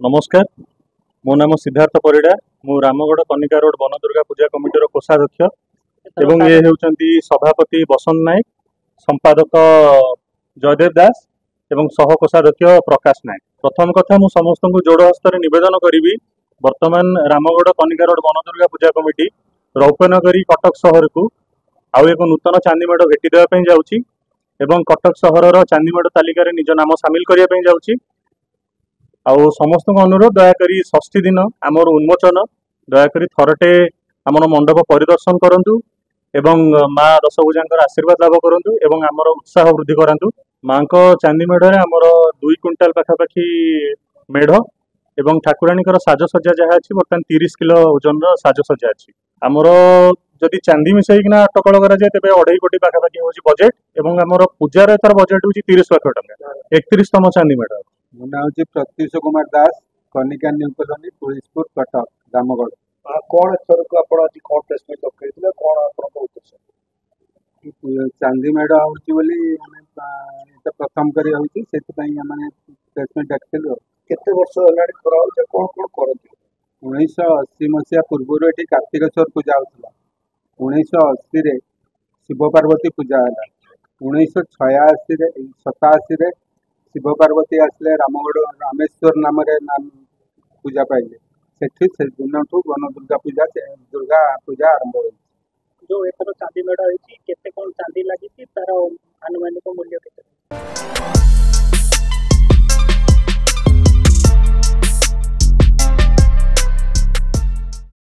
नमस्कार। मो नाम सिद्धार्थ परिड़ा। मु रामगढ़ कनिका रोड वन दुर्गा पूजा कमिटर कोषाध्यक्ष एवं ये होउचंती सभापति बसंत नायक, संपादक जयदेव दास एवं सह कोषाध्यक्ष प्रकाश नायक। प्रथम कथा मु समस्त को जोड़ हस्तर निवेदन करी वर्तमान Ramgarh Kanika road one Durga Puja committee रौप्यनगरी Cuttack सहर को आउ एक नूतन चांदीमेढ़ भेटी देवाई जाऊँगी एवं कटक सहर चांदीमेढ़ तालिकार निज नाम सामिल करने जाऊँगी। आउ समस्त अनुरोध दयाकोरी षष्ठी दिन आमर उन्मोचन दयाकोरी थरटे आमर मंडप परिदर्शन करंतु एवं माँ दशभुजा आशीर्वाद लाभ करंतु एवं आमर उत्साह वृद्धि करंतु। माँ को चांदी मेढ़ आमर 2 क्विंटाल पाखापाखि मेढ़ एवं ठाकुराणीकर साजसज्जा जहाँ अच्छी बर्तमान 30 किलो ओजन साजसज्जा अच्छी। आमर जदि चांदी मिसैकिना अटकल कराए तेज 2.5 कोटी पाखापाखि हूँ बजेट एवं आमर पूजार एथर बजेट हूँ 30 लाख टका। 31तम चांदी मेढ़। मो ना हूँ प्रत्युष कुमार दास, कनिका न्यू कॉलोनी तुलीसपुर कटक रामगढ़। कौन एथर को आप आज कौन प्रेसमेंट रखिए कौन आप उद्देश्य चांदी मेढ़ होली प्रथम करी प्रेसमेंट डाकिलु। केते वर्ष हेलाणी करा होचे कौन कौन करते 1980 मसीहा पूर्व ये कार्तिकेश्वर पूजा होता। 1980 शिव पार्वती पूजा है। 1986 शिव पार्वती आसले रामगढ़ रामेश्वर नाम पूजा पाइले से दिन वन दुर्गा पूजा आरंभ हो। जो एथर चांदी मेढ़ होती केते कौन चांदी लगी तार आनुमानिक मूल्य